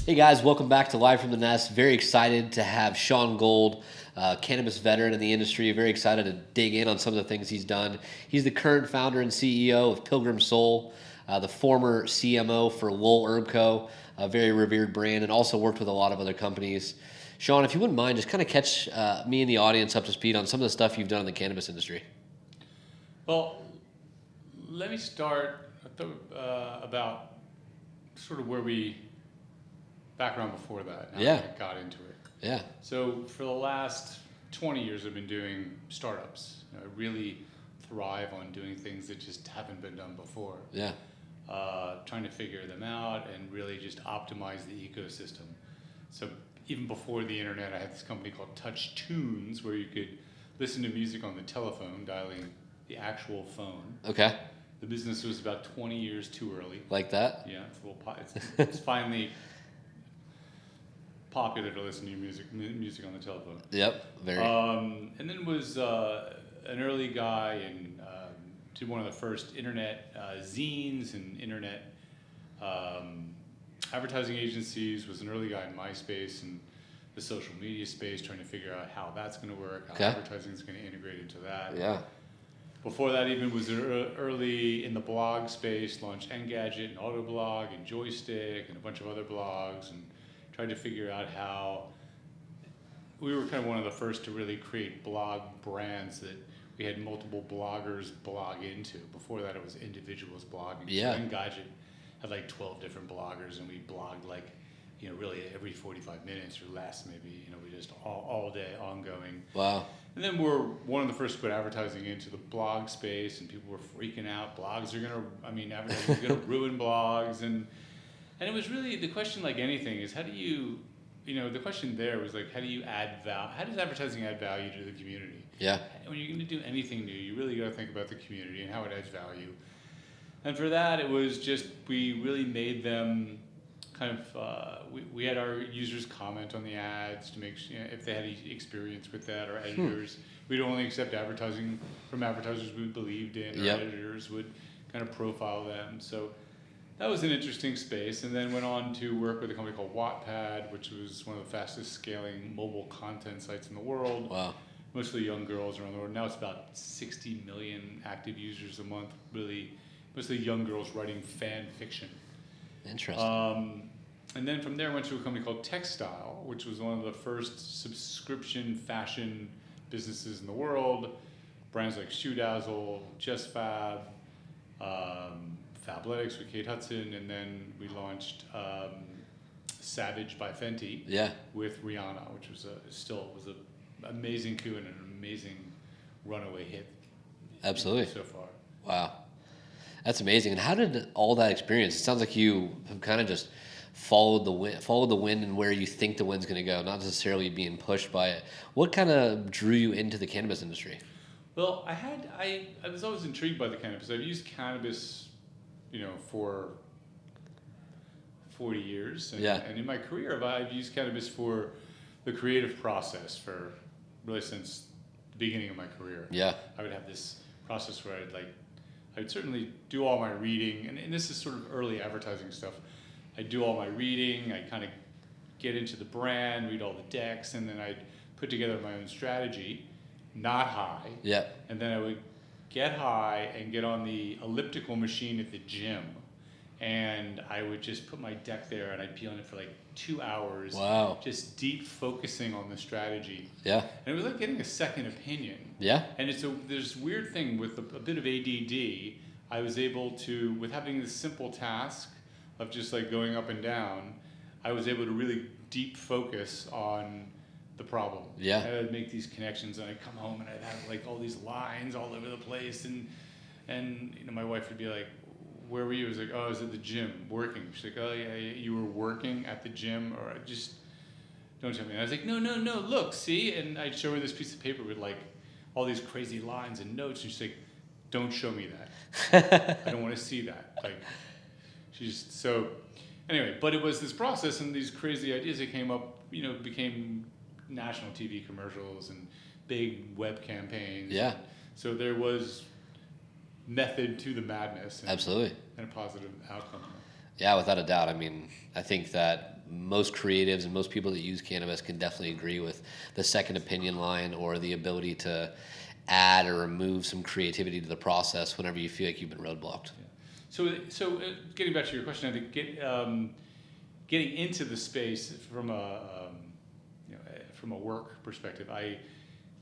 Hey guys, welcome back to Live from the Nest. Very excited to have Shawn Gold, cannabis veteran in the industry. Very excited to dig in on some of the things he's done. He's the current founder and CEO of PILGRIM Soul, the former CMO for Lowell Herb Co., a very revered brand, and also worked with a lot of other companies. Shawn, if you wouldn't mind, just kind of catch me and the audience up to speed on some of the stuff you've done in the cannabis industry. Well, let me start about sort of where we background before that. How I got into it. Yeah. So for the last 20 years, I've been doing startups. I really thrive on doing things that just haven't been done before. Yeah. Trying to figure them out and really just optimize the ecosystem. So even before the internet, I had this company called Touch Tunes where you could listen to music on the telephone, dialing the actual phone. Okay. The business was about 20 years too early. Like that? Yeah, it's finally popular to listen to your music on the telephone. Yep, very. And then was an early guy and did one of the first internet zines and internet advertising agencies. Was an early guy in MySpace and the social media space, trying to figure out how that's going to work, how advertising is going to integrate into that. Yeah. Before that, even was early in the blog space, launched Engadget and Autoblog and Joystick and a bunch of other blogs, and tried to figure out how we were kind of one of the first to really create blog brands that we had multiple bloggers blog into. Before that, it was individuals blogging. Yeah. So Engadget had like 12 different bloggers, and we blogged like, really every 45 minutes or less, maybe. We just all day, ongoing. Wow. And then we're one of the first to put advertising into the blog space, and people were freaking out. Advertising is going to ruin blogs, and it was really the question, like anything, is how do you, the question there was like, how do you add value? How does advertising add value to the community? Yeah. When you're going to do anything new, you really got to think about the community and how it adds value. And for that, it was just we really made them kind of we had our users comment on the ads to make sure if they had any experience with that. Our editors, we'd only accept advertising from advertisers we believed in. Our editors would kind of profile them. So that was an interesting space. And then went on to work with a company called Wattpad, which was one of the fastest scaling mobile content sites in the world. Wow. Mostly young girls around the world. Now it's about 60 million active users a month. Really, mostly young girls writing fan fiction. Interesting. And then from there, I went to a company called Textile, which was one of the first subscription fashion businesses in the world. Brands like Shoe Dazzle, Just Fab, Fabletics with Kate Hudson, and then we launched Savage by Fenty with Rihanna, which was an amazing coup and an amazing runaway hit. Absolutely. So far. Wow. That's amazing. And how did all that experience? It sounds like you have kind of just followed the wind and where you think the wind's going to go, not necessarily being pushed by it. What kind of drew you into the cannabis industry? Well, I was always intrigued by the cannabis. I've used cannabis, for 40 years. And in my career, I've used cannabis for the creative process for really since the beginning of my career. Yeah. I would have this process where I'd certainly do all my reading, and this is sort of early advertising stuff. I'd do all my reading, I'd kind of get into the brand, read all the decks, and then I'd put together my own strategy, not high. Yeah. And then I would get high and get on the elliptical machine at the gym, and I would just put my deck there, and I'd be on it for like 2 hours. Wow. Just deep focusing on the strategy. Yeah. And it was like getting a second opinion. Yeah. And it's there's this weird thing with a bit of ADD, I was able to, with having this simple task of just like going up and down, I was able to really deep focus on the problem. Yeah. And I'd make these connections, and I'd come home and I'd have like all these lines all over the place, and my wife would be like, "Where were you?" I was like, "Oh, I was at the gym working." She's like, "Oh yeah, you were working at the gym?" Or just don't tell me. And I was like, "No, look, see?" And I'd show her this piece of paper with like all these crazy lines and notes, and she's like, "Don't show me that. I don't want to see that." Like, anyway, but it was this process and these crazy ideas that came up, became national TV commercials and big web campaigns. Yeah. So there was method to the madness. Absolutely. And a positive outcome. Yeah, without a doubt. I mean, I think that most creatives and most people that use cannabis can definitely agree with the second opinion line, or the ability to add or remove some creativity to the process whenever you feel like you've been roadblocked. Yeah. So getting back to your question, I think getting into the space from from a work perspective, I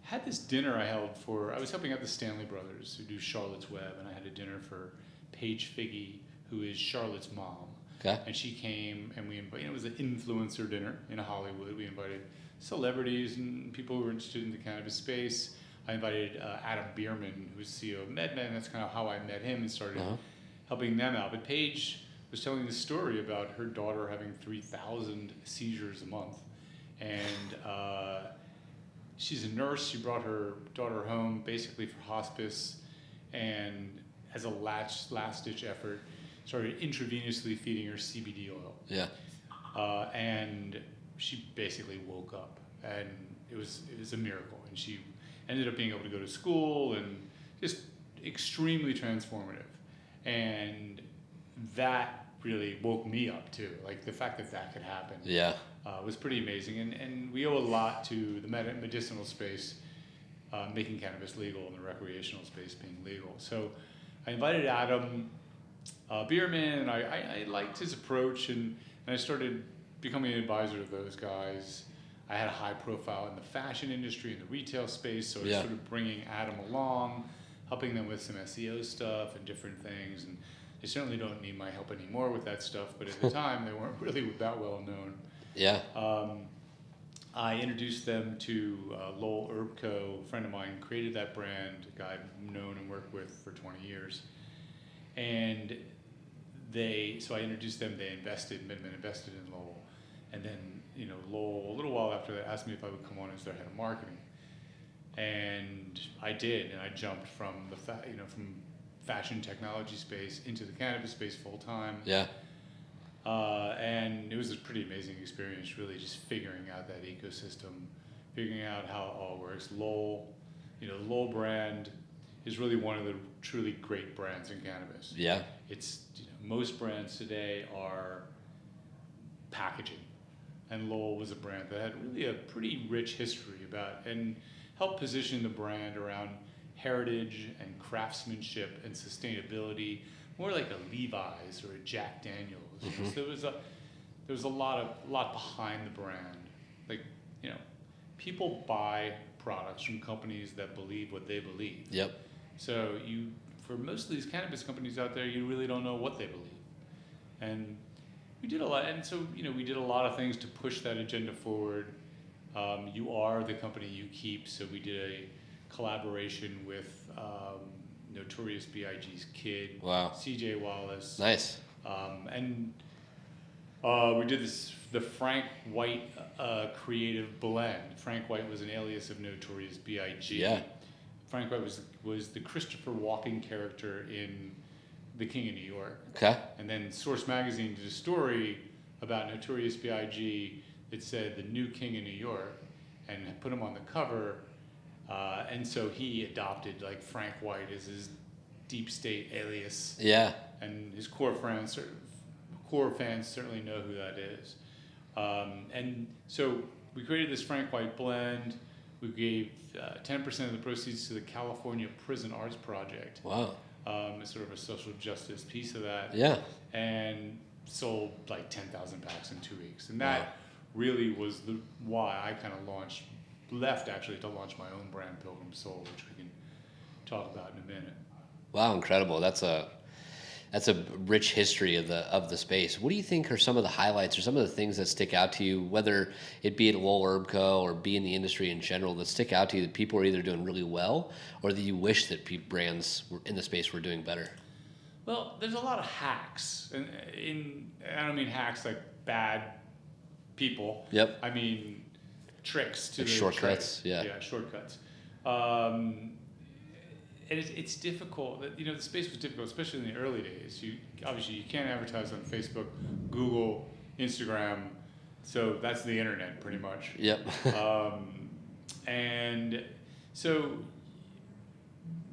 had this dinner I was helping out the Stanley brothers who do Charlotte's Web, and I had a dinner for Paige Figge, who is Charlotte's mom. Okay. And she came, and we invited. It was an influencer dinner in Hollywood. We invited celebrities and people who were interested in the cannabis space. I invited Adam Bierman, who's CEO of MedMen. That's kind of how I met him and started helping them out. But Paige was telling this story about her daughter having 3,000 seizures a month, and she's a nurse. She brought her daughter home basically for hospice, and as a last-ditch effort, started intravenously feeding her CBD oil. Yeah. And she basically woke up, and it was a miracle. And she ended up being able to go to school, and just extremely transformative. And that really woke me up too. Like the fact that could happen. Yeah. Was pretty amazing. And we owe a lot to the medicinal space making cannabis legal, and the recreational space being legal. So I invited Adam Bierman, and I liked his approach, and I started becoming an advisor to those guys. I had a high profile in the fashion industry, in the retail space, so I was sort of bringing Adam along, helping them with some SEO stuff and different things. And they certainly don't need my help anymore with that stuff, but at the time they weren't really that well known. Yeah. I introduced them to Lowell Herb Co., a friend of mine created that brand, a guy I've known and worked with for 20 years. And so I introduced them, MedMen invested in Lowell. And then, Lowell, a little while after that, asked me if I would come on as their head of marketing. And I did, and I jumped from from fashion technology space into the cannabis space full time. Yeah. And it was a pretty amazing experience, really, just figuring out that ecosystem, figuring out how it all works. Lowell, the Lowell brand is really one of the truly great brands in cannabis. Yeah. It's, most brands today are packaging, and Lowell was a brand that had really a pretty rich history and helped position the brand around heritage and craftsmanship and sustainability, more like a Levi's or a Jack Daniels. Mm-hmm. So there was a lot behind the brand. Like, people buy products from companies that believe what they believe. Yep. So for most of these cannabis companies out there, you really don't know what they believe. And we did a lot, and so we did a lot of things to push that agenda forward. You are the company you keep, so we did a collaboration with Notorious B.I.G.'s kid, Wow. CJ Wallace. Nice. And we did the Frank White creative blend. Frank White was an alias of Notorious B.I.G. Yeah. Frank White was the Christopher Walken character in The King of New York. Okay. And then Source Magazine did a story about Notorious B.I.G. that said the new king of New York, and put him on the cover. And so he adopted Frank White as his deep state alias. Yeah. And his core fans certainly know who that is. And so we created this Frank White blend. We gave 10% of the proceeds to the California Prison Arts Project. Wow. It's sort of a social justice piece of that. Yeah. And sold 10,000 packs in 2 weeks. And that really was why I kind of left actually to launch my own brand, Pilgrim Soul, which we can talk about in a minute. Wow, incredible. That's a rich history of the space. What do you think are some of the highlights or some of the things that stick out to you, whether it be at Lowell Herb Co. or be in the industry in general, that stick out to you that people are either doing really well or that you wish that brands in the space were doing better? Well, there's a lot of hacks, and I don't mean hacks like bad people. Yep. I mean tricks to like the shortcuts. trade. Yeah, shortcuts. And it's difficult. The space was difficult, especially in the early days. Obviously you can't advertise on Facebook, Google, Instagram, so that's the internet pretty much. Yep. And so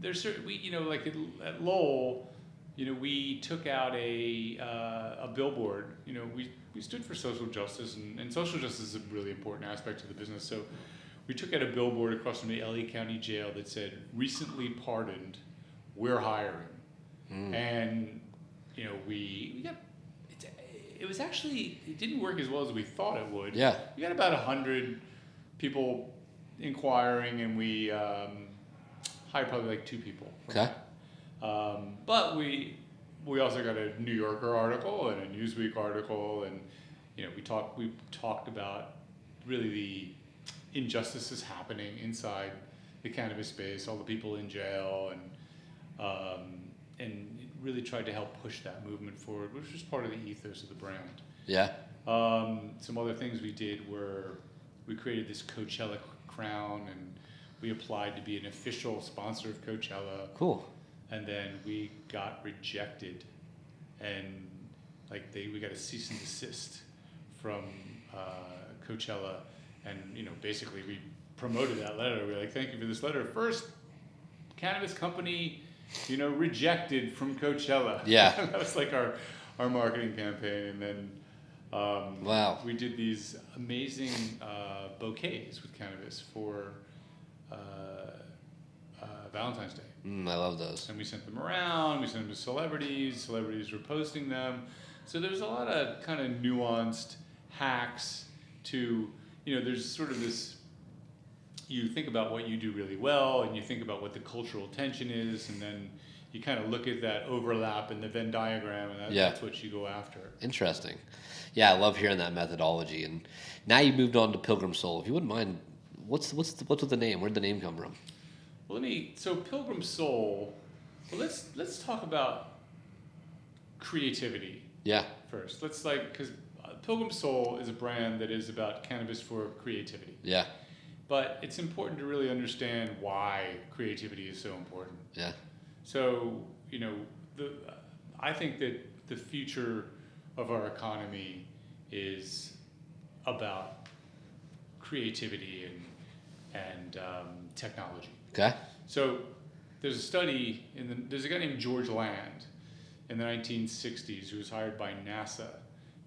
there's certain at Lowell, we took out a billboard. We stood for social justice, and social justice is a really important aspect of the business. So we took out a billboard across from the LA County Jail that said, "Recently pardoned, we're hiring." And we got it didn't work as well as we thought it would. Yeah. We got about 100 people inquiring, and we hired probably like 2 people. Okay. But we also got a New Yorker article and a Newsweek article, and we talked about really the injustices happening inside the cannabis space, all the people in jail, and really tried to help push that movement forward, which was part of the ethos of the brand. Yeah. Some other things we did were we created this Coachella crown, and we applied to be an official sponsor of Coachella. Cool. And then we got rejected, and we got a cease and desist from Coachella, and basically we promoted that letter. We were like, "Thank you for this letter. First cannabis company, rejected from Coachella." Yeah. That was like our marketing campaign, and then wow, we did these amazing bouquets with cannabis for Valentine's Day. I love those. And we sent them around, we sent them to celebrities were posting them. So there's a lot of kind of nuanced hacks to, there's sort of this, you think about what you do really well, and you think about what the cultural tension is, and then you kind of look at that overlap in the Venn diagram, and that's what you go after. Interesting. Yeah, I love hearing that methodology. And now you moved on to Pilgrim Soul. If you wouldn't mind, what's with the name? Where'd the name come from? Well, so Pilgrim Soul. Well, let's talk about creativity. Yeah. First, because Pilgrim Soul is a brand that is about cannabis for creativity. Yeah. But it's important to really understand why creativity is so important. Yeah. So I think that the future of our economy is about creativity and technology. Okay. So there's a study there's a guy named George Land in the 1960s who was hired by NASA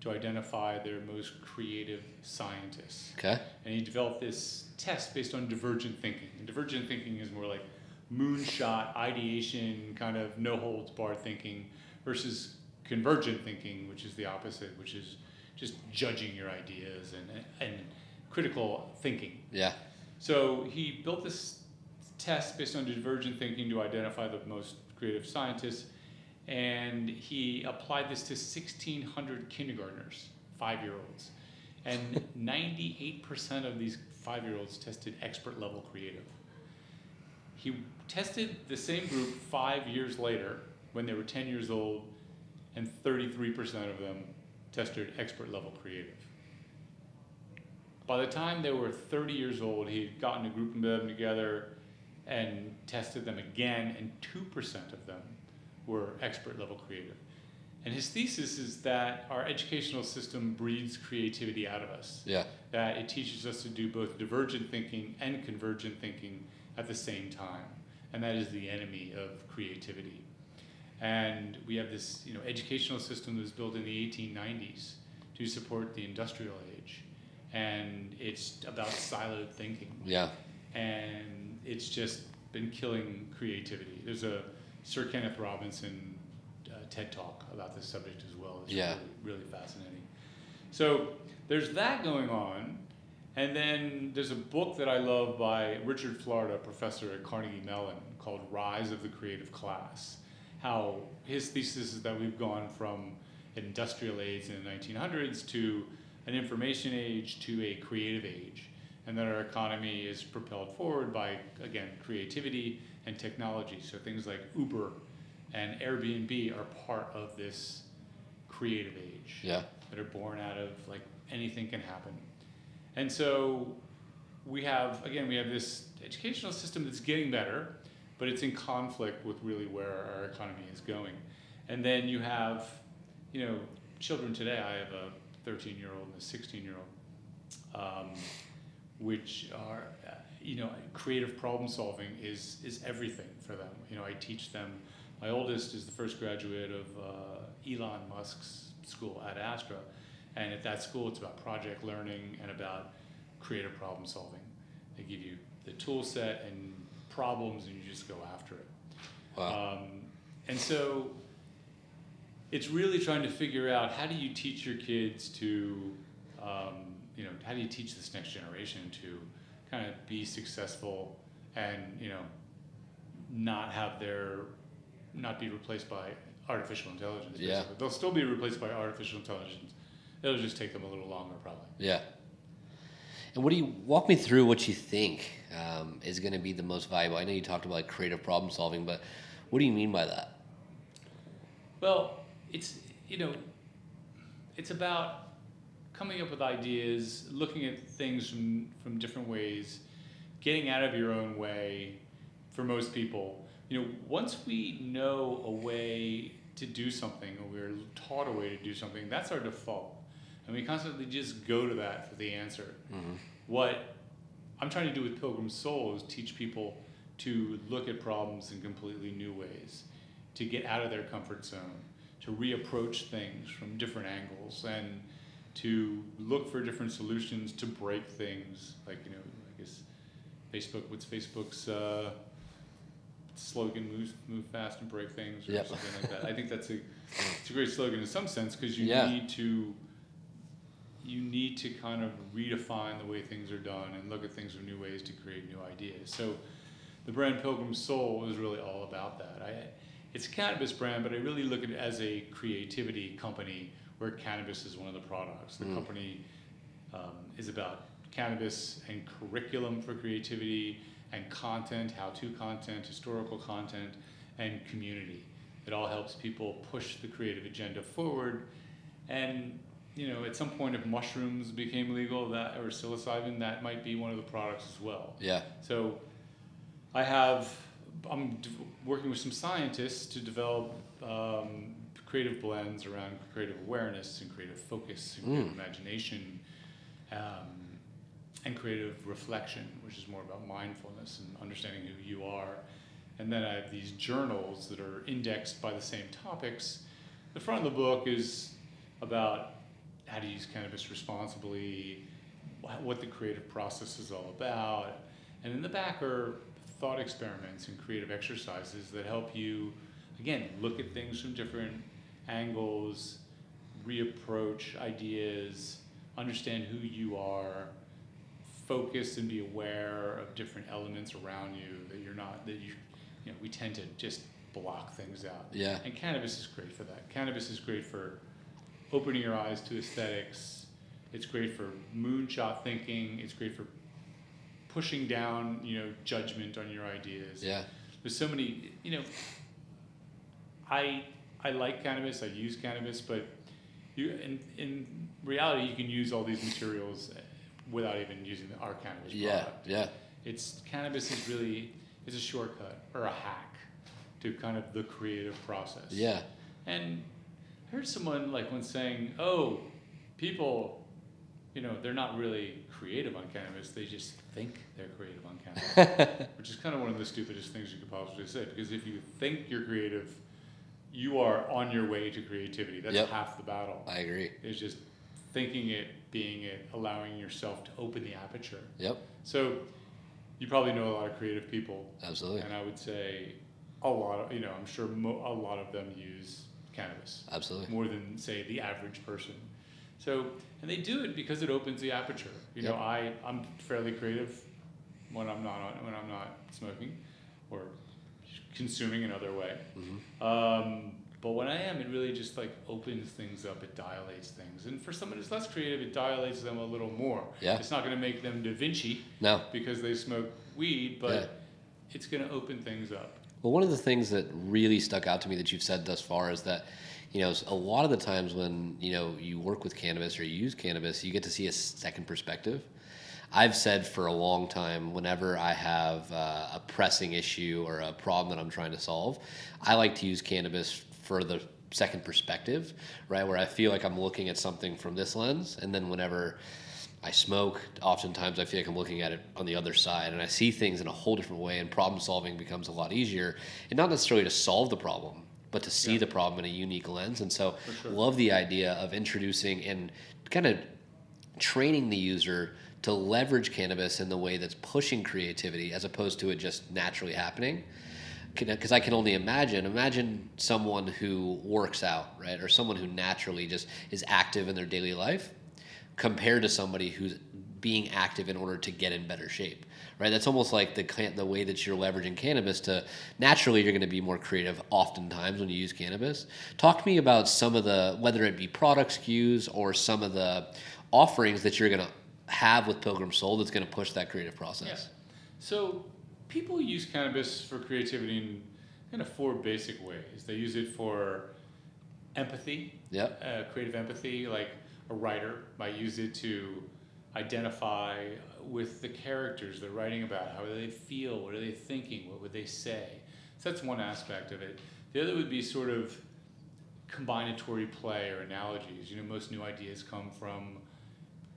to identify their most creative scientists. Okay. And he developed this test based on divergent thinking. And divergent thinking is more like moonshot ideation, kind of no holds barred thinking, versus convergent thinking, which is the opposite, which is just judging your ideas and critical thinking. Yeah. So he built this test based on divergent thinking to identify the most creative scientists, and he applied this to 1,600 kindergartners, 5-year-olds, and 98% of these 5-year-olds tested expert level creative. He tested the same group 5 years later when they were 10 years old, and 33% of them tested expert level creative. By the time they were 30 years old, he had gotten a group of them together and tested them again, and 2% of them were expert level creative. And his thesis is that our educational system breeds creativity out of us. Yeah. That it teaches us to do both divergent thinking and convergent thinking at the same time. And that is the enemy of creativity. And we have this, educational system that was built in the 1890s to support the industrial age. And it's about siloed thinking. Yeah. And it's just been killing creativity. There's a Sir Kenneth Robinson TED Talk about this subject as well. It's really, really fascinating. So there's that going on. And then there's a book that I love by Richard Florida, professor at Carnegie Mellon, called Rise of the Creative Class. How his thesis is that we've gone from an industrial age in the 1900s to an information age to a creative age, and that our economy is propelled forward by, again, creativity and technology. So things like Uber and Airbnb are part of this creative age that are born out of anything can happen. And so we have this educational system that's getting better, but it's in conflict with really where our economy is going. And then you have, children today. I have a 13-year-old and a 16-year-old, which are, creative problem solving is everything for them. I teach them My oldest is the first graduate of Elon Musk's school at Astra. And at that school, it's about project learning and about creative problem solving. They give you the tool set and problems, and you just go after it. Wow. And so it's really trying to figure out, how do you teach your kids to, how do you teach this next generation to kind of be successful and, not be replaced by artificial intelligence. Yeah. Basically. They'll still be replaced by artificial intelligence. It'll just take them a little longer, probably. Yeah. And what do you walk me through what you think is going to be the most valuable? I know you talked about like creative problem solving, but what do you mean by that? Well, it's about coming up with ideas, looking at things from different ways, getting out of your own way. For most people, once we know a way to do something, or we're taught a way to do something, that's our default. And we constantly just go to that for the answer. Mm-hmm. What I'm trying to do with Pilgrim Soul is teach people to look at problems in completely new ways, to get out of their comfort zone, to reapproach things from different angles, and to look for different solutions to break things. Like, I guess what's Facebook's slogan, move fast and break things, or something like that. I think it's a great slogan in some sense, because you need to kind of redefine the way things are done and look at things in new ways to create new ideas. So the brand Pilgrim Soul is really all about that. It's a cannabis brand, but I really look at it as a creativity company where cannabis is one of the products. The company is about cannabis and curriculum for creativity and content, how-to content, historical content, and community. It all helps people push the creative agenda forward. And at some point, if mushrooms became legal, or psilocybin, that might be one of the products as well. Yeah. So I'm working with some scientists to develop creative blends around creative awareness and creative focus and creative imagination, and creative reflection, which is more about mindfulness and understanding who you are. And then I have these journals that are indexed by the same topics. The front of the book is about how to use cannabis responsibly, what the creative process is all about. And in the back are thought experiments and creative exercises that help you, again, look at things from different angles, reapproach ideas, understand who you are, focus and be aware of different elements around you we tend to just block things out. Yeah. And cannabis is great for that. Cannabis is great for opening your eyes to aesthetics. It's great for moonshot thinking. It's great for pushing down, judgment on your ideas. Yeah. There's so many, I like cannabis, I use cannabis, but in reality, you can use all these materials without even using our cannabis product. Yeah. Cannabis is really, it's a shortcut or a hack to kind of the creative process. Yeah. And I heard someone once saying, people, they're not really creative on cannabis, they just think they're creative on cannabis. Which is kind of one of the stupidest things you could possibly say, because if you think you're creative, you are on your way to creativity. That's half the battle. I agree. It's just thinking it, being it, allowing yourself to open the aperture. Yep. So you probably know a lot of creative people. Absolutely. And I would say a lot of, I'm sure a lot of them use cannabis. Absolutely. More than, say, the average person. So, and they do it because it opens the aperture. I'm fairly creative when I'm not smoking or consuming another way. Mm-hmm. But when I am, it really just opens things up. It dilates things. And for someone who's less creative, it dilates them a little more. Yeah. It's not going to make them Da Vinci. No. Because they smoke weed, but it's going to open things up. Well, one of the things that really stuck out to me that you've said thus far is that, a lot of the times when, you work with cannabis or you use cannabis, you get to see a second perspective. I've said for a long time, whenever I have a pressing issue or a problem that I'm trying to solve, I like to use cannabis for the second perspective, right? Where I feel like I'm looking at something from this lens, and then whenever I smoke. Oftentimes I feel like I'm looking at it on the other side, and I see things in a whole different way, and problem solving becomes a lot easier. And not necessarily to solve the problem, but to see Yeah. the problem in a unique lens. And so For sure. love the idea of introducing and kind of training the user to leverage cannabis in the way that's pushing creativity as opposed to it just naturally happening. Because I can only imagine someone who works out, right, or someone who naturally just is active in their daily life compared to somebody who's being active in order to get in better shape, right? That's almost like the way that you're leveraging cannabis to naturally you're going to be more creative oftentimes when you use cannabis. Talk to me about some of the, whether it be product SKUs or some of the offerings that you're going to have with Pilgrim Soul that's going to push that creative process. Yeah. So people use cannabis for creativity in kind of 4 basic ways. They use it for empathy, Yep. creative empathy, like a writer might use it to identify with the characters they're writing about. How do they feel? What are they thinking? What would they say? So that's one aspect of it. The other would be sort of combinatory play or analogies. Most new ideas come from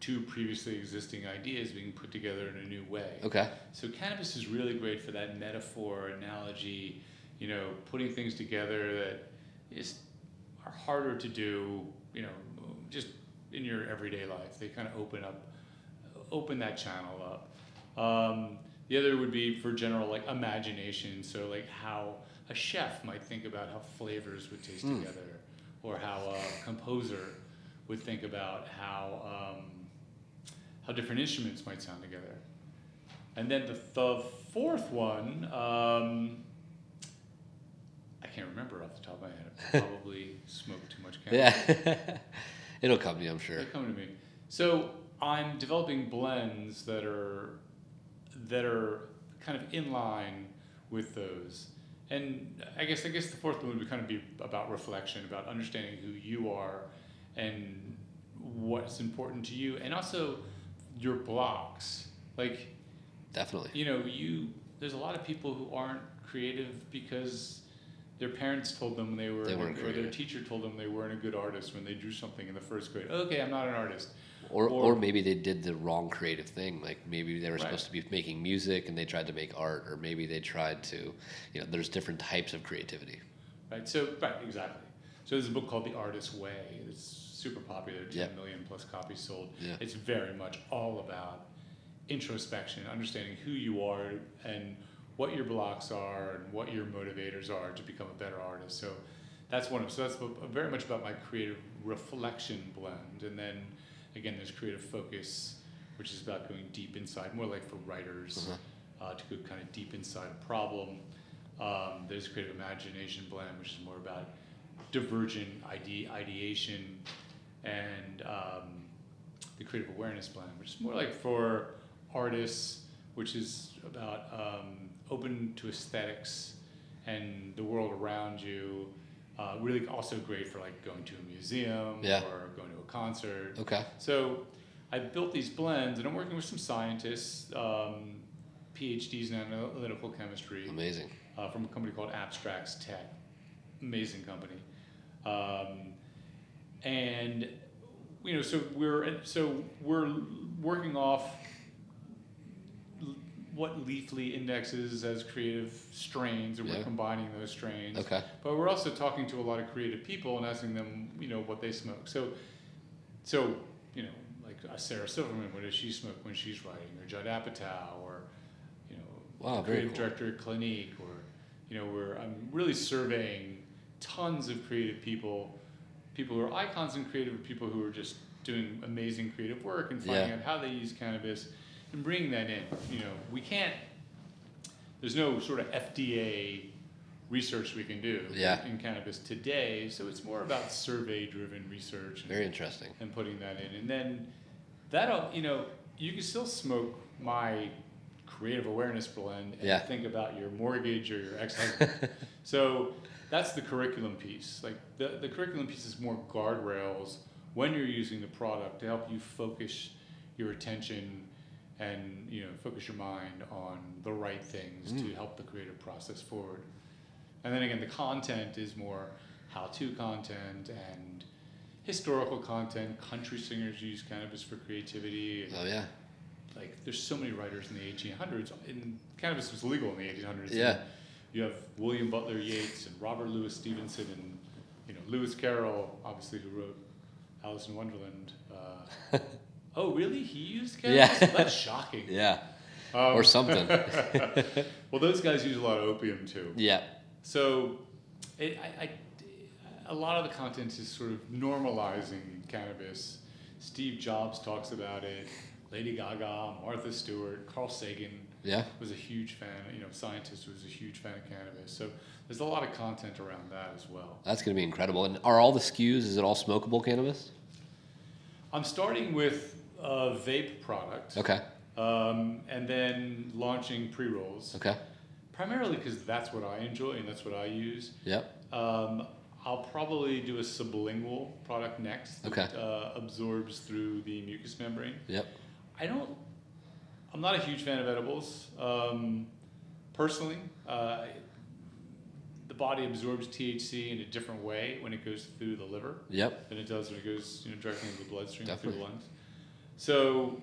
2 previously existing ideas being put together in a new way. Okay. So cannabis is really great for that metaphor, analogy, putting things together that are harder to do, just in your everyday life. They kind of open that channel up. The other would be for general like imagination. So like how a chef might think about how flavors would taste together, or how a composer would think about how different instruments might sound together. And then the 4th one, I can't remember off the top of my head. I probably smoked too much cannabis. Yeah. It'll come to you, I'm sure. It'll come to me. So I'm developing blends that are kind of in line with those. And I guess the 4th one would kind of be about reflection, about understanding who you are and what's important to you, and also your blocks. Like, Definitely. there's a lot of people who aren't creative because their parents told them They weren't or creative. their teacher told them they weren't a good artist when they drew something in the 1st grade. Okay, I'm not an artist. Or maybe they did the wrong creative thing. Like maybe they were Right. supposed to be making music and they tried to make art, or maybe they tried to, there's different types of creativity. Right. Exactly. So there's a book called The Artist's Way. It's super popular, 10 million plus copies sold. Yeah. It's very much all about introspection, understanding who you are and what your blocks are and what your motivators are to become a better artist. So that's very much about my creative reflection blend. And then again, there's creative focus, which is about going deep inside, more like for writers, to go kind of deep inside a problem. There's creative imagination blend, which is more about divergent ideation, and the creative awareness blend, which is more like for artists, which is about open to aesthetics and the world around you. Really also great for like going to a museum or going to a concert. Okay. So I built these blends, and I'm working with some scientists, PhDs in analytical chemistry. Amazing. From a company called Abstracts Tech. Amazing company. And so we're working off what Leafly indexes as creative strains, and we're combining those strains. Okay. But we're also talking to a lot of creative people and asking them, what they smoke. So like Sarah Silverman, what does she smoke when she's writing, or Judd Apatow, or Wow, very creative cool. director at Clinique, or I'm really surveying tons of creative people who are icons in creative, people who are just doing amazing creative work, and finding out how they use cannabis and bringing that in. We can't. There's no sort of FDA research we can do in cannabis today, so it's more about survey-driven research. Very interesting. And putting that in, and then that'll you can still smoke my creative awareness blend and think about your mortgage or your ex-husband. So that's the curriculum piece. Like the curriculum piece is more guardrails when you're using the product to help you focus your attention and focus your mind on the right things to help the creative process forward. And then again, the content is more how-to content and historical content. Country singers use cannabis for creativity. And Oh yeah. like there's so many writers in the 1800s. And cannabis was legal in the 1800s. Yeah. And you have William Butler Yeats and Robert Louis Stevenson and Lewis Carroll, obviously, who wrote Alice in Wonderland. Oh, really? He used cannabis? Yeah. That's shocking. Yeah. Or something. Well, those guys use a lot of opium too. Yeah. So, a lot of the content is sort of normalizing cannabis. Steve Jobs talks about it. Lady Gaga, Martha Stewart, Carl Sagan was a huge fan. Scientist was a huge fan of cannabis. So there's a lot of content around that as well. That's going to be incredible. And are all the SKUs, is it all smokable cannabis? I'm starting with a vape product. Okay. And then launching pre-rolls. Okay. Primarily because that's what I enjoy and that's what I use. Yep. I'll probably do a sublingual product next that Okay. absorbs through the mucous membrane. Yep. I'm not a huge fan of edibles. Personally, the body absorbs THC in a different way when it goes through the liver Yep. than it does when it goes directly into the bloodstream through Definitely. the lungs. So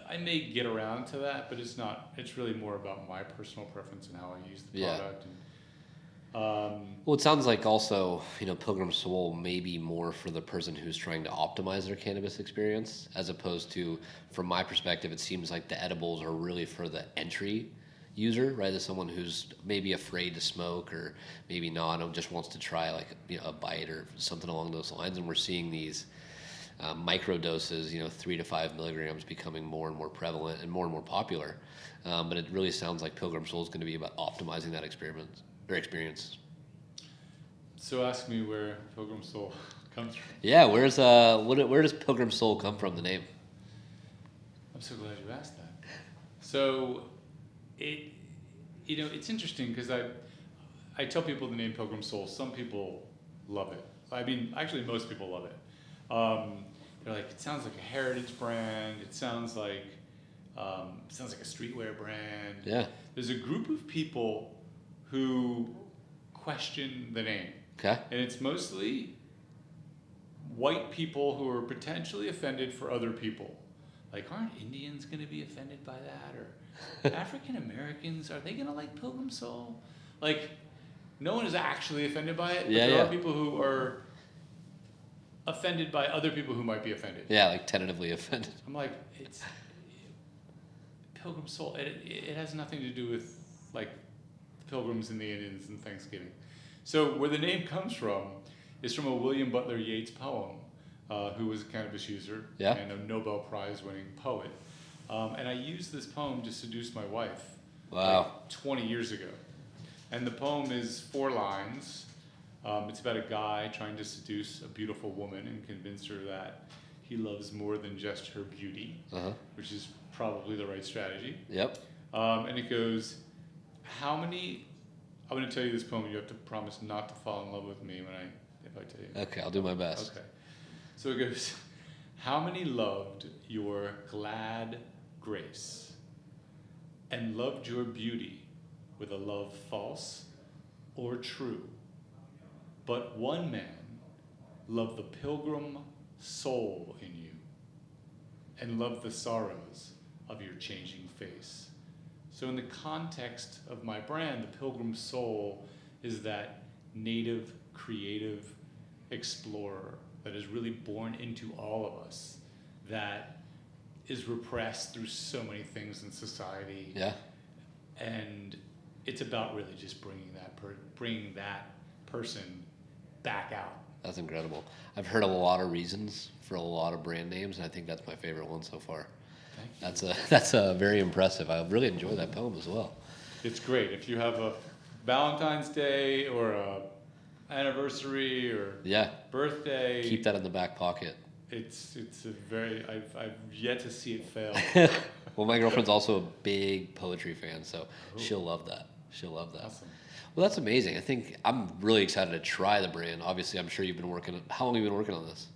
I may get around to that, but it's not. It's really more about my personal preference and how I use the product. Well, it sounds like also, Pilgrim Soul may be more for the person who's trying to optimize their cannabis experience, as opposed to, from my perspective, it seems like the edibles are really for the entry user, right? As someone who's maybe afraid to smoke or maybe not, and just wants to try like a bite or something along those lines. And we're seeing these micro doses, 3 to 5 milligrams, becoming more and more prevalent and more popular. But it really sounds like Pilgrim Soul is going to be about optimizing that experience. So ask me where Pilgrim Soul comes from. Yeah, where does Pilgrim Soul come from? The name. I'm so glad you asked that. So, it's interesting because I tell people the name Pilgrim Soul. Some people love it. I mean, actually, most people love it. They're like, it sounds like a heritage brand. It sounds like a streetwear brand. Yeah. There's a group of people who question the name. Okay. And it's mostly white people who are potentially offended for other people. Like, aren't Indians going to be offended by that? Or African Americans, are they going to like Pilgrim Soul? Like, no one is actually offended by it, but there are people who are offended by other people who might be offended. Yeah, like tentatively offended. I'm like, it's Pilgrim Soul. It has nothing to do with, like, the Pilgrims and the Indians and Thanksgiving. So where the name comes from is from a William Butler Yeats poem, who was a cannabis user and a Nobel Prize winning poet. And I used this poem to seduce my wife like 20 years ago. And the poem is 4 lines. It's about a guy trying to seduce a beautiful woman and convince her that he loves more than just her beauty, which is probably the right strategy. Yep. And it goes, I'm going to tell you this poem. You have to promise not to fall in love with me if I tell you. Okay, I'll do my best. Okay. So it goes, how many loved your glad grace and loved your beauty with a love false or true? But one man loved the pilgrim soul in you and loved the sorrows of your changing face. So in the context of my brand, the Pilgrim Soul is that native, creative explorer that is really born into all of us, that is repressed through so many things in society. Yeah. And it's about really just bringing that person back out. That's incredible. I've heard a lot of reasons for a lot of brand names, and I think that's my favorite one so far. Thank you. That's very impressive. I really enjoyed that poem as well. It's great. If you have a Valentine's Day or a anniversary or birthday, keep that in the back pocket. It's a very I've yet to see it fail. Well, my girlfriend's also a big poetry fan, so she'll love that. Awesome. Well, that's amazing. I think I'm really excited to try the brand. Obviously, I'm sure you've been working. How long have you been working on this?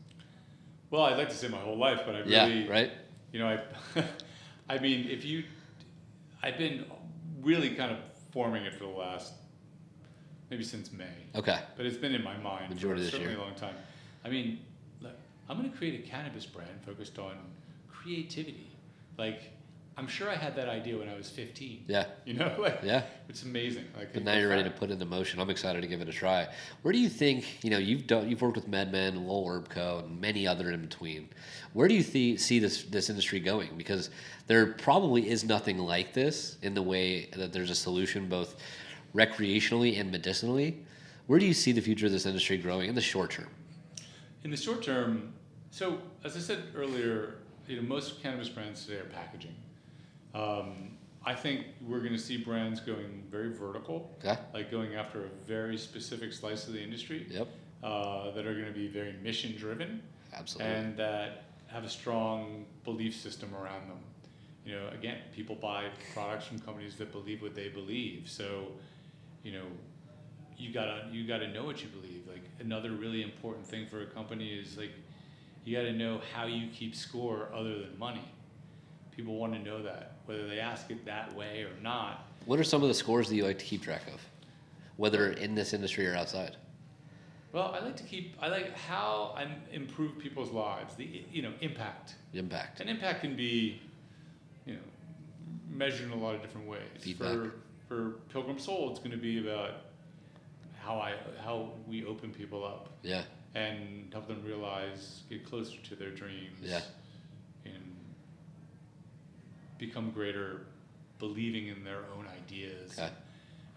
Well, I'd like to say my whole life, but I really, yeah, right. I mean, I've been really kind of forming it for the last, maybe since May. Okay. But it's been in my mind Majority for this certainly year. a long time. I mean, like, I'm going to create a cannabis brand focused on creativity. Like, I'm sure I had that idea when I was 15. Yeah. You know, like, Yeah. it's amazing. Like, But now you're ready to put it into motion. I'm excited to give it a try. Where do you think, you've worked with MedMen, Lowell Herb Co., and many other in between. Where do you see this industry going? Because there probably is nothing like this in the way that there's a solution both recreationally and medicinally. Where do you see the future of this industry growing in the short term? In the short term, so as I said earlier, most cannabis brands today are packaging. I think we're going to see brands going very vertical, Okay. like going after a very specific slice of the industry. Yep. That are going to be very mission driven. Absolutely. And that have a strong belief system around them. Again, people buy products from companies that believe what they believe. So, you gotta know what you believe. Like, another really important thing for a company is, like, you gotta know how you keep score other than money. People want to know that, whether they ask it that way or not. What are some of the scores that you like to keep track of, whether in this industry or outside? Well, I like how I improve people's lives. The impact. Impact. And impact can be, measured in a lot of different ways. Feedback. For Pilgrim Soul, it's going to be about how we open people up. Yeah. And help them get closer to their dreams. Yeah. And become greater, believing in their own ideas. Okay.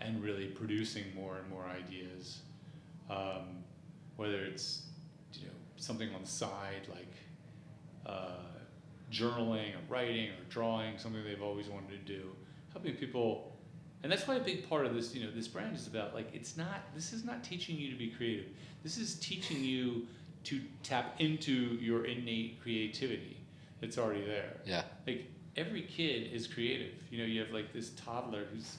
And really producing more and more ideas. Whether it's something on the side like journaling or writing or drawing, something they've always wanted to do, helping people. And that's why a big part of this, this brand is about, like, this is not teaching you to be creative. This is teaching you to tap into your innate creativity that's already there. Yeah. Like, every kid is creative. You have, like, this toddler who's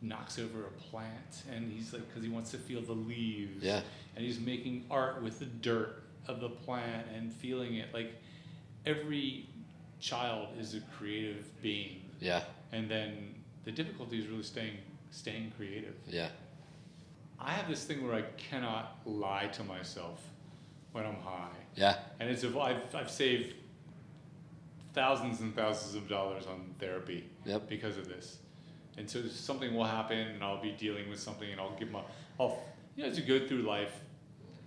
knocks over a plant, and he's like, because he wants to feel the leaves. Yeah. And he's making art with the dirt of the plant and feeling it. Like, every child is a creative being. Yeah. And then the difficulty is really staying creative. Yeah. I have this thing where I cannot lie to myself when I'm high. Yeah. And I've saved thousands and thousands of dollars on therapy. Yep. Because of this. And so something will happen, and I'll be dealing with something, and as you go through life,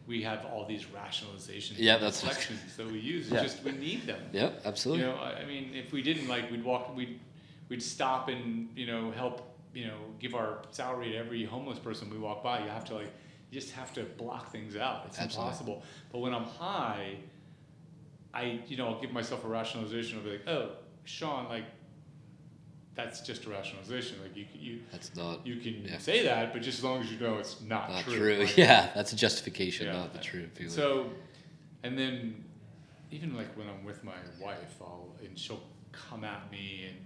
we have all these rationalizations, that's reflections that we use. Yeah. We need them. Yep, absolutely. I mean, if we didn't, like, we'd stop and help give our salary to every homeless person we walk by. You just have to block things out. It's Absolutely. impossible. But when I'm high, I'll give myself a rationalization. I'll be like, oh, Shawn, like, that's just a rationalization. Like, That's not. you can say that, but just as long as you know it's not true. Like, yeah, that's a justification, not the true feeling. So, and then even like when I'm with my wife, and she'll come at me, and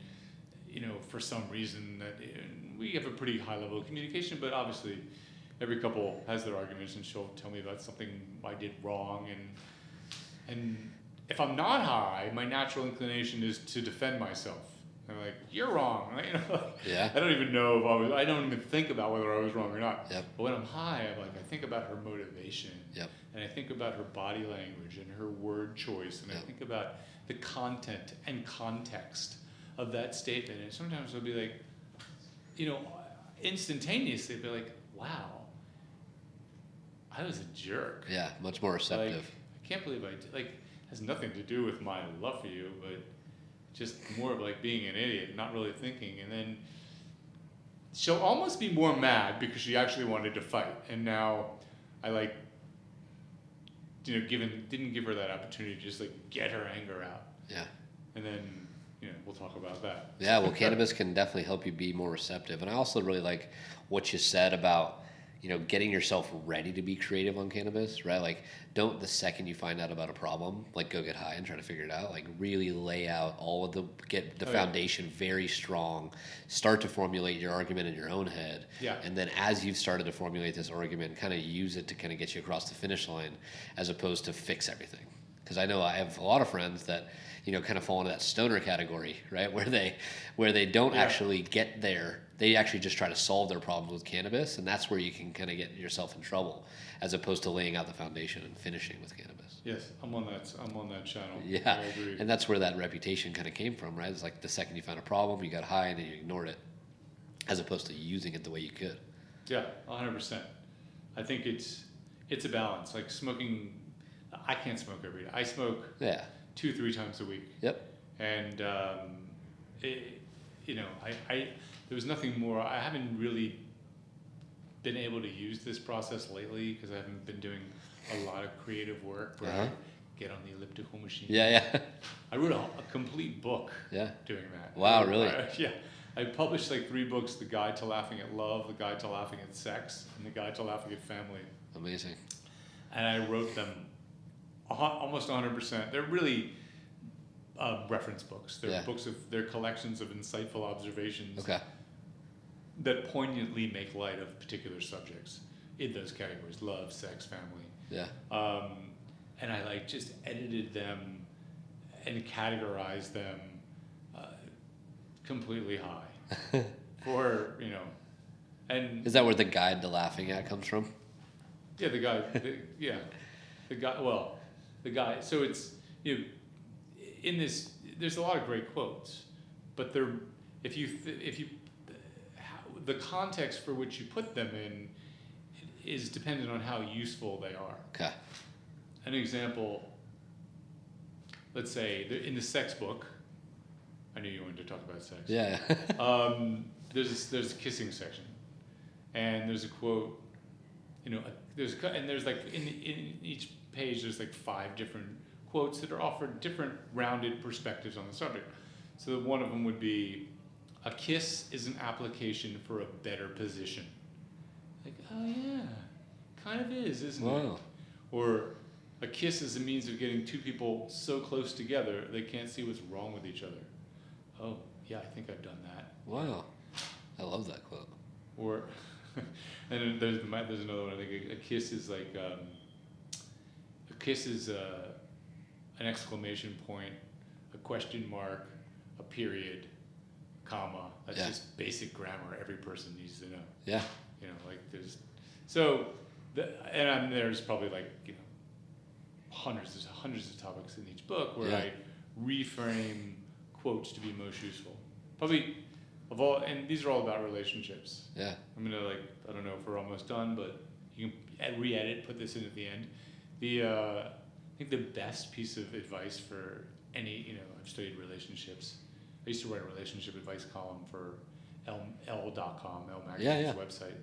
for some reason and we have a pretty high level of communication, but obviously every couple has their arguments, and she'll tell me about something I did wrong, and if I'm not high, my natural inclination is to defend myself. I'm like, you're wrong. Yeah. I don't even know I don't even think about whether I was wrong or not. Yep. But when I'm high, I think about her motivation. Yep. And I think about her body language and her word choice. And I think about the content and context of that statement. And sometimes I'll be like, instantaneously, I'll be like, wow, I was a jerk. Yeah, much more receptive. Like, I can't believe I did. Like, it has nothing to do with my love for you, but just more of like being an idiot, not really thinking. And then she'll almost be more mad because she actually wanted to fight. And now I didn't give her that opportunity to just like get her anger out. Yeah. And then, we'll talk about that. Yeah, well, cannabis can definitely help you be more receptive. And I also really like what you said about, getting yourself ready to be creative on cannabis, right? Like, don't the second you find out about a problem, like, go get high and try to figure it out. Like, really lay out get the foundation very strong. Start to formulate your argument in your own head. Yeah. And then as you've started to formulate this argument, kind of use it to kind of get you across the finish line, as opposed to fix everything. Because I know I have a lot of friends that, kind of fall into that stoner category, right? Where they don't actually get there. They actually just try to solve their problems with cannabis, and that's where you can kind of get yourself in trouble, as opposed to laying out the foundation and finishing with cannabis. Yes, I'm on that channel. Yeah, I agree. and that's where that reputation kind of came from, right? It's like the second you found a problem, you got high and then you ignored it, as opposed to using it the way you could. Yeah, 100%. I think it's a balance. Like smoking, I can't smoke every day. I smoke 2-3 times a week. Yep. And there was nothing more. I haven't really been able to use this process lately because I haven't been doing a lot of creative work where I get on the elliptical machine. Yeah. I wrote a complete book doing that. Wow, really? Yeah. I published like 3 books: The Guide to Laughing at Love, The Guide to Laughing at Sex, and The Guide to Laughing at Family. Amazing. And I wrote them almost 100%. They're really reference books. They're collections of insightful observations that poignantly make light of particular subjects in those categories: love, sex, family. Yeah. And I just edited them and categorized them completely high for, and is that where the Guide to Laughing at comes from? Yeah, the guy. So it's, in this, there's a lot of great quotes, but the context for which you put them in is dependent on how useful they are. Okay. An example, let's say in the sex book, I knew you wanted to talk about sex. Yeah. There's a kissing section, and there's a quote. There's like in each page there's like 5 different quotes that are offered different rounded perspectives on the subject. So one of them would be, "A kiss is an application for a better position." Like, oh yeah, kind of is, isn't it? Or, "A kiss is a means of getting 2 people so close together they can't see what's wrong with each other." Oh yeah, I think I've done that. Wow, I love that quote. Or, and then there's another one. I think a kiss is like an exclamation point, a question mark, a period, comma. That's just basic grammar every person needs to know. Yeah. There's probably hundreds of topics in each book where I reframe quotes to be most useful. Probably of all, and these are all about relationships. Yeah. I'm gonna I don't know if we're almost done, but you can re-edit, put this in at the end. I think the best piece of advice for any, I've studied relationships. I used to write a relationship advice column for L.com, Elle Magazine's website,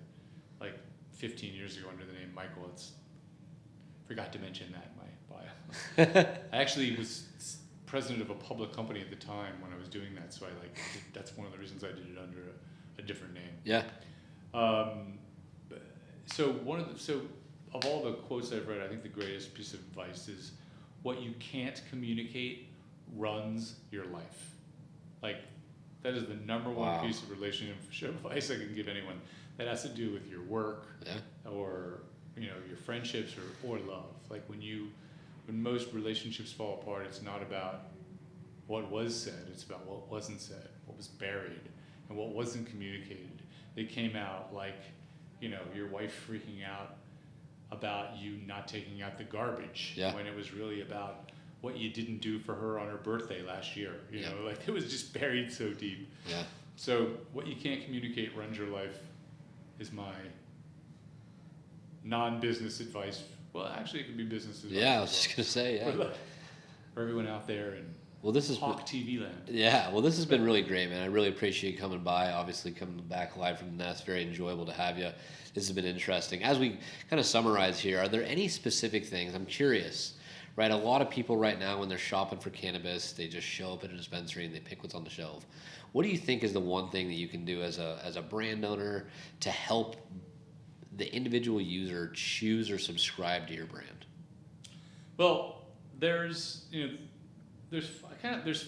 15 years ago under the name Michael. Forgot to mention that in my bio. I actually was president of a public company at the time when I was doing that, so that's one of the reasons I did it under a different name. Yeah. So of all the quotes I've read, I think the greatest piece of advice is, "What you can't communicate runs your life." That is the number one piece of relationship advice I can give anyone. That has to do with your work, or your friendships, or love. When most relationships fall apart, it's not about what was said; it's about what wasn't said, what was buried, and what wasn't communicated. They came out your wife freaking out about you not taking out the garbage when it was really about what you didn't do for her on her birthday last year. It was just buried so deep. Yeah. So what you can't communicate runs your life is my non-business advice. Well, actually, it could be business advice. Yeah, I was just gonna say, for everyone out there in Hawke TV land. Yeah, well, this has been really great, man. I really appreciate you coming by. Obviously, coming back live from the nest. Very enjoyable to have you. This has been interesting. As we kind of summarize here, are there any specific things? I'm curious, right? A lot of people right now, when they're shopping for cannabis, they just show up at a dispensary and they pick what's on the shelf. What do you think is the one thing that you can do as a brand owner to help the individual user choose or subscribe to your brand? Well, there's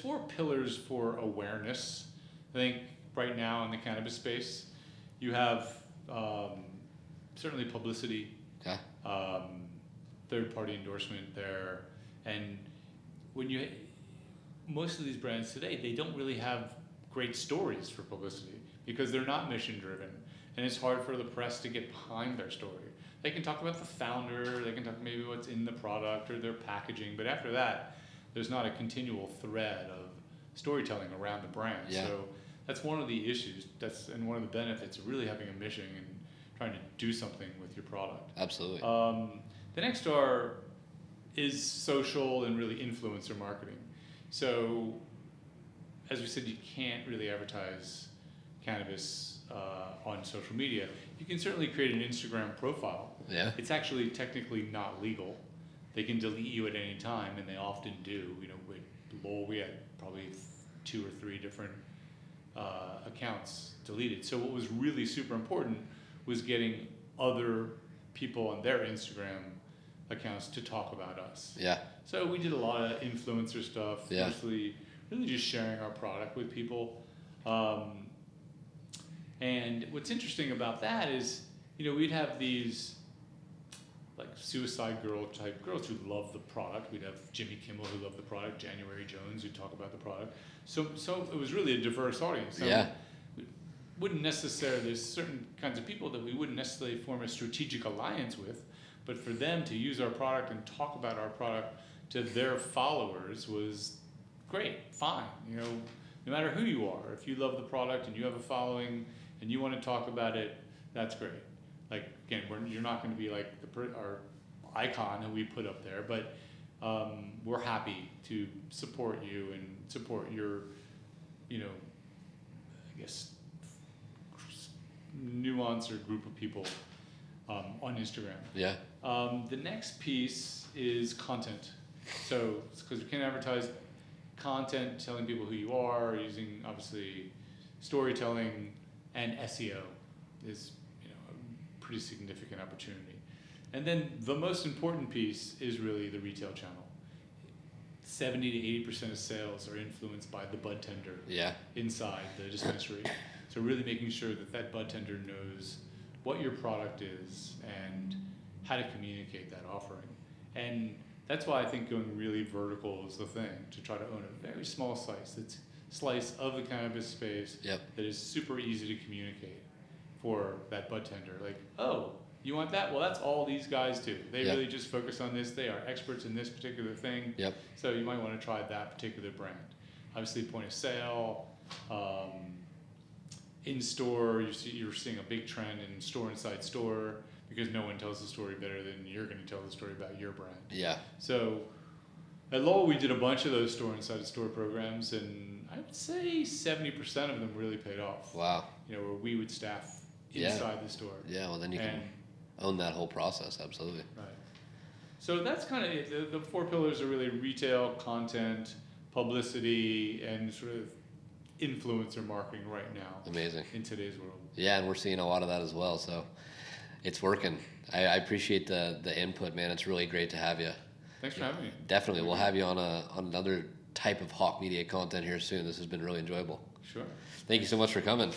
4 pillars for awareness. I think right now in the cannabis space, you have certainly publicity, third-party endorsement there, And most of these brands today, they don't really have great stories for publicity because they're not mission driven, and it's hard for the press to get behind their story. They can talk about the founder, they can talk maybe what's in the product or their packaging, but after that, there's not a continual thread of storytelling around the brand. Yeah. So that's one of the issues. And one of the benefits of really having a mission and trying to do something with your product. Absolutely. The next is social and really influencer marketing. So, as we said, you can't really advertise cannabis on social media. You can certainly create an Instagram profile. Yeah. It's actually technically not legal. They can delete you at any time, and they often do. With Lowell, we had probably 2 or 3 different accounts deleted. So what was really super important was getting other people on their Instagram accounts to talk about us. Yeah. So we did a lot of influencer stuff, Yeah. mostly really just sharing our product with people. And what's interesting about that is, we'd have these like suicide girl type girls who love the product. We'd have Jimmy Kimmel who loved the product, January Jones who'd talk about the product. So it was really a diverse audience. So Yeah. there's certain kinds of people that we wouldn't necessarily form a strategic alliance with, but for them to use our product and talk about our product to their followers was great, fine. No matter who you are, if you love the product and you have a following and you want to talk about it, that's great. Like, again, you're not going to be like our icon who we put up there, but we're happy to support you and support your, I guess, nuance or group of people on Instagram. Yeah. The next piece is content. So, because we can advertise content, telling people who you are, using obviously storytelling, and SEO is a pretty significant opportunity. And then the most important piece is really the retail channel. 70 to 80% of sales are influenced by the bud tender inside the dispensary. So really making sure that bud tender knows what your product is and how to communicate that offering. And that's why I think going really vertical is the thing, to try to own a very small slice of the cannabis space that is super easy to communicate for that bud tender. Like, oh, you want that? Well, that's all these guys do. They really just focus on this. They are experts in this particular thing. Yep. So you might want to try that particular brand. Obviously, point of sale, in store, you're seeing a big trend in store inside store, because no one tells the story better than you're going to tell the story about your brand. Yeah. So at Lowell, we did a bunch of those store inside store programs, and I would say 70% of them really paid off. Wow. Where we would staff inside the store. Yeah, well then you can own that whole process, absolutely. Right. So that's kind of it. The 4 pillars are really retail, content, publicity, and sort of influencer marketing right now. Amazing. In today's world. Yeah, and we're seeing a lot of that as well, so it's working. I appreciate the input, man. It's really great to have you. Thanks for having me. Definitely. We'll have you on another type of Hawke Media content here soon. This has been really enjoyable. Sure. Thank you so much for coming.